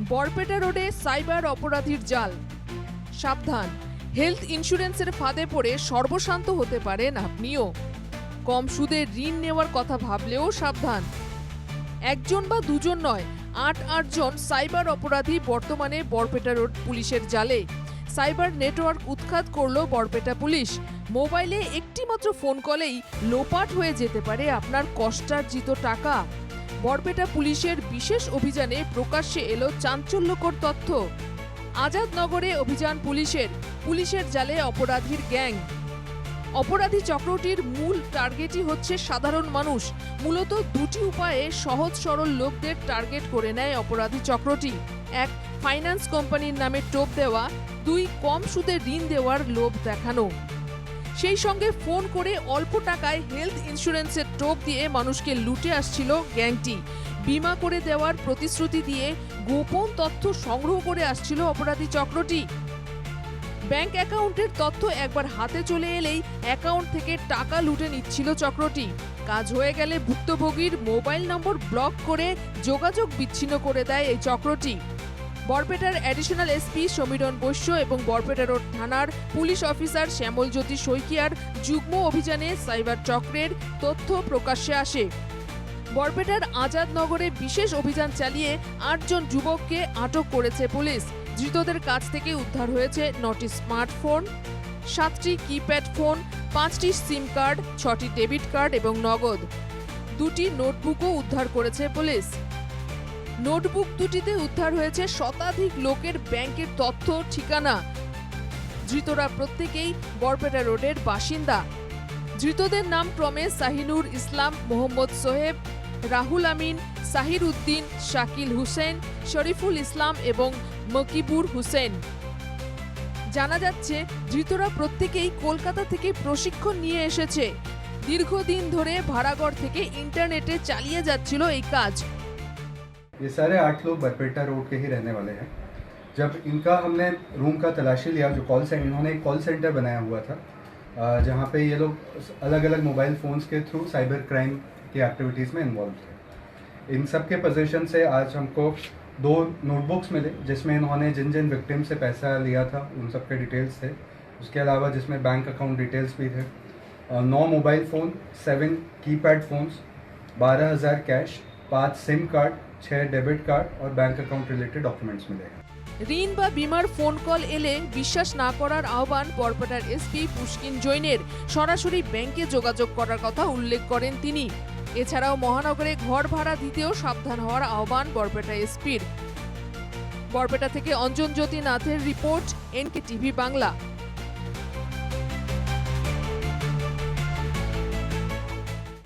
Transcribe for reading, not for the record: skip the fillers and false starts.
বরপেটা রোডে সাইবার অপরাধীর জাল। সাবধান, হেলথ ইন্স্যুরেন্সের ফাঁদে পড়ে সর্বশান্ত হতে পারেন আপনিও। কম সুদে ঋণ নেওয়ার কথা ভাবলেও সাবধান। একজন বা দুজন নয়, ৮ জন সাইবার অপরাধী বর্তমানে বরপেটা রোড পুলিশের জালে। সাইবার নেটওয়ার্ক উৎখাত করল বরপেটা পুলিশ। মোবাইলে একটি মাত্র ফোন কলেই লোপাট হয়ে যেতে পারে আপনার কষ্টার্জিত টাকা। বরপেটা পুলিশের বিশেষ অভিযানে প্রকাশ্যে এলো চাঞ্চল্যকর তথ্য। আজাদনগরে অভিযান পুলিশের জালে অপরাধীর গ্যাং। অপরাধী চক্রটির মূল টার্গেটই হচ্ছে সাধারণ মানুষ। মূলত দুটি উপায়ে সহজ সরল লোকদের টার্গেট করে নেয় অপরাধী চক্রটি। এক, ফাইন্যান্স কোম্পানির নামে টোপ দেওয়া। দুই, কম সুদে ঋণ দেওয়ার লোভ দেখানো। সেই সঙ্গে ফোন করে অল্প টাকায় হেলথ ইন্স্যুরেন্সের টোপ দিয়ে মানুষকে লুটে আসছিল গ্যাংটি। বীমা করে দেওয়ার প্রতিশ্রুতি দিয়ে গোপন তথ্য সংগ্রহ করে আসছিল অপরাধী চক্রটি। ব্যাংক অ্যাকাউন্টের তথ্য একবার হাতে চলে এলেই অ্যাকাউন্ট থেকে টাকা লুটে নিচ্ছিল চক্রটি। কাজ হয়ে গেলে ভুক্তভোগীর মোবাইল নম্বর ব্লক করে যোগাযোগ বিচ্ছিন্ন করে দেয় এই চক্রটি। বরপেটার অ্যাডিশনাল এসপি সমীরণ বৈশ্য এবং বরপেটা রোড থানার পুলিশ অফিসার শ্যামলজ্যোতি শইকিয়ার যুগ্ম অভিযানে সাইবার চক্রের তথ্য প্রকাশ্যে আসে। বরপেটার আজাদনগরে বিশেষ অভিযান চালিয়ে ৮ জন যুবককে আটক করেছে পুলিশ। ধৃতদের কাছ থেকে উদ্ধার হয়েছে ৯টি স্মার্টফোন, ৭টি কিপ্যাড ফোন, ৫টি সিম কার্ড, ৬টি ডেবিট কার্ড এবং নগদ। ২টি নোটবুকও উদ্ধার করেছে পুলিশ। নোটবুক দুটিতে উদ্ধার হয়েছে শতাধিক লোকের ব্যাংকের তথ্য, ঠিকানা। ধৃতরা প্রত্যেকেই বরপেটা রোডের বাসিন্দা। ধৃতদের নাম ক্রমে শাহিনুর ইসলাম, মোহাম্মদ সোহেব, রাহুল আমিন, সাহির উদ্দিন, শাকিল হুসেন, শরীফুল ইসলাম এবং মকিবুর হুসেন। জানা যাচ্ছে ধৃতরা প্রত্যেকেই কলকাতা থেকে প্রশিক্ষণ নিয়ে এসেছে। দীর্ঘদিন ধরে ভাড়াঘর থেকে ইন্টারনেটে চালিয়ে যাচ্ছিল এই কাজ। ये सारे 8 लोग बरपेटा रोड के ही रहने वाले हैं। जब इनका हमने रूम का तलाशी लिया, जो इन्होंने एक कॉल सेंटर बनाया हुआ था, जहाँ पे ये लोग अलग अलग मोबाइल फ़ोन्स के थ्रू साइबर क्राइम की एक्टिविटीज़ में इन्वॉल्व थे। इन सब के पोजीशन से आज हमको 2 नोटबुक्स मिले, जिसमें इन्होंने जिन जिन विक्टिम से पैसा लिया था उन सब के डिटेल्स थे। उसके अलावा जिसमें बैंक अकाउंट डिटेल्स भी थे। 9 mobile phone, 7 keypad phones, 12,000 cash, 5 SIM card, 6 debit card और बैंक अकाउंट रिलेटेड डॉक्यूमेंट्स मिले हैं। ঋণ বা বিমার ফোন কল এলে বিশ্বাস না করার আহ্বান বরপেটার এসপি পুষ্কিন জৈনের। সরাসরি ব্যাংকে যোগাযোগ করার কথা উল্লেখ করেন তিনি। এছাড়াও মহানগরে ঘর ভাড়া দিতেও সাবধান হওয়ার আহ্বান বরপেটা এসপির। বরপেটা থেকে অঞ্জন জ্যোতি নাথের রিপোর্ট, NK টিভি বাংলা।